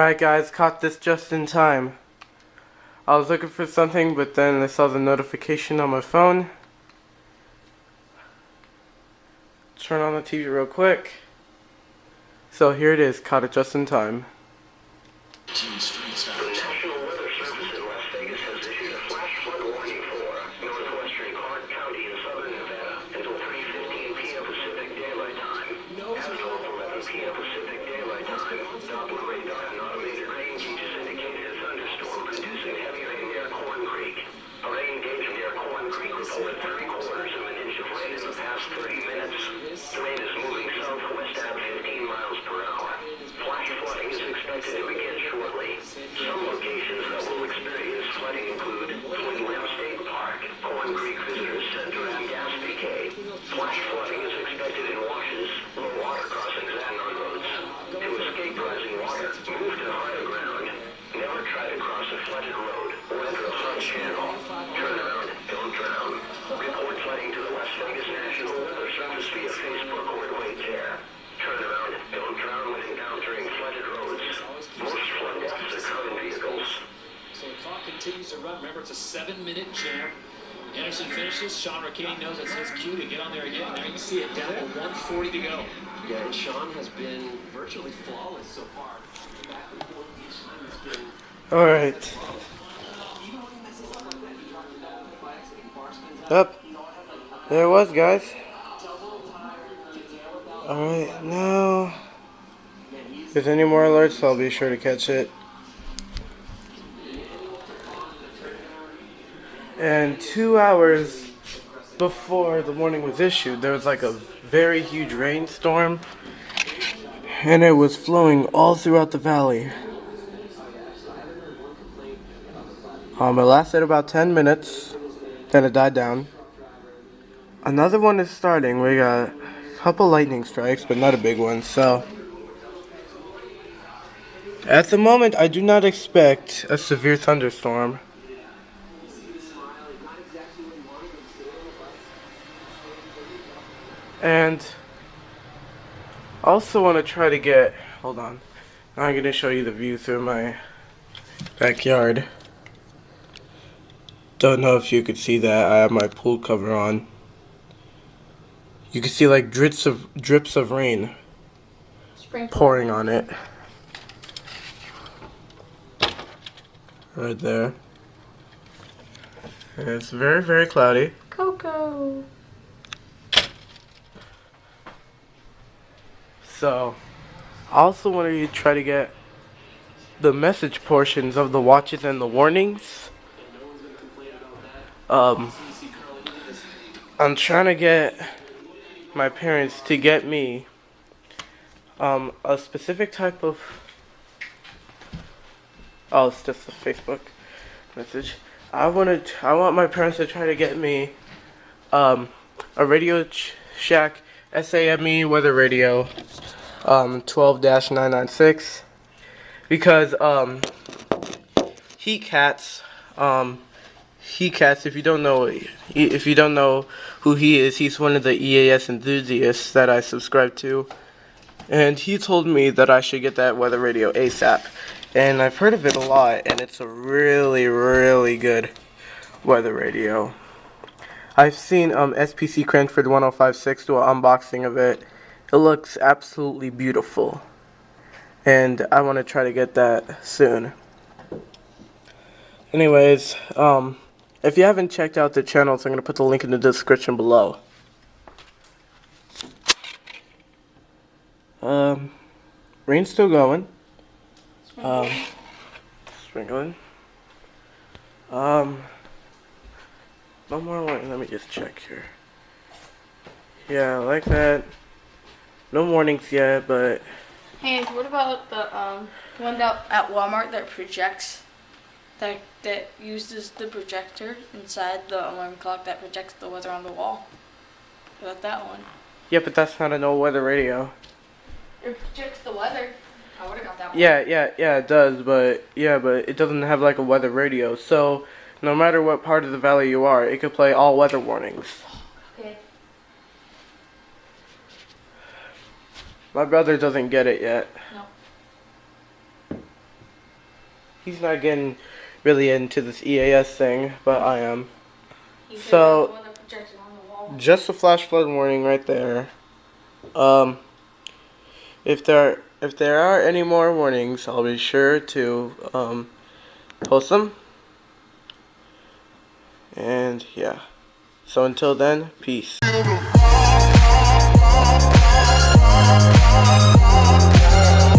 Alright guys, caught this just in time. I was looking for something, but then I saw the notification on my phone. Turn on the TV real quick. So here it is, caught it just in time. The National Weather Service in Las Vegas has issued a flash flood warning for northwestern Clark County in southern Nevada until 3:15 p.m. Pacific Daylight Time. At 12:11 p.m. Pacific Daylight Time, Doppler radar and automated rain gauges indicated a thunderstorm producing heavy rain near Corn Creek. A rain gauge near Corn Creek reported 3/4 of an inch of rain in the past 30 minutes. The rain is moving southwest at 15 miles per hour. Flash flooding is expected to begin shortly. Some locations that will experience flooding include Twin Lamb State Park, Corn Creek Visitor Center, and Gaspee Cay. Flash flooding is expected in washes, low water crossings, and on roads. To escape rising water, move to higher ground. Never try to cross a flooded road or enter a flood channel. Turn around, don't drown. Report flooding to the Las Vegas National Weather Service via Facebook or wait there. Turn around, don't drown when encountering flooded roads. Most flood deaths occur in vehicles. So the clock continues to run. Remember, it's a 7-minute jam. Anderson finishes. Sean Ricani knows it's his cue to get on there again. Now you see it down to 1:40 to go. Yeah, and Sean has been virtually flawless so far. Back and forth each time has been... Alright. Up. There it was, guys. Alright, now if there's any more alerts, I'll be sure to catch it. And 2 hours before the warning was issued, there was like a very huge rainstorm, and it was flowing all throughout the valley. It lasted about 10 minutes, then it died down. Another one is starting. We got a couple lightning strikes, but not a big one. So at the moment, I do not expect a severe thunderstorm. And also want to try to get, hold on, now I'm going to show you the view through my backyard. Don't know if you could see that. I have my pool cover on. You can see like drips of rain pouring on it. Right there. And it's very, very cloudy. Coco. So, I also want to try to get the message portions of the watches and the warnings. I'm trying to get my parents to get me a specific type of, oh, it's just a Facebook message. I want my parents to try to get me a RadioShack SAME Weather Radio 12-996 because heatcats, if you don't know who he is, he's one of the EAS enthusiasts that I subscribe to, and he told me that I should get that weather radio ASAP, and I've heard of it a lot, and it's a really, really good weather radio. I've seen SPC Cranford 1056 do an unboxing of it. It looks absolutely beautiful, and I want to try to get that soon. Anyways, if you haven't checked out the channels, I'm going to put the link in the description below. Rain's still going. Sprinkling. One more one. Let me just check here. Yeah, like that. No warnings yet, but... Hey, what about the one out at Walmart that projects? That uses the projector inside the alarm clock that projects the weather on the wall. What about that one? Yeah, but that's not a no weather radio. It projects the weather. I would have got that one. Yeah, it does, but it doesn't have like a weather radio. So no matter what part of the valley you are, it could play all weather warnings. Okay. My brother doesn't get it yet. No. he's not getting really into this EAS thing, but I am. You could So- have the weather projector on the wall. Just a flash flood warning right there. If there are any more warnings, I'll be sure to post them. And yeah. So until then, peace. Yeah.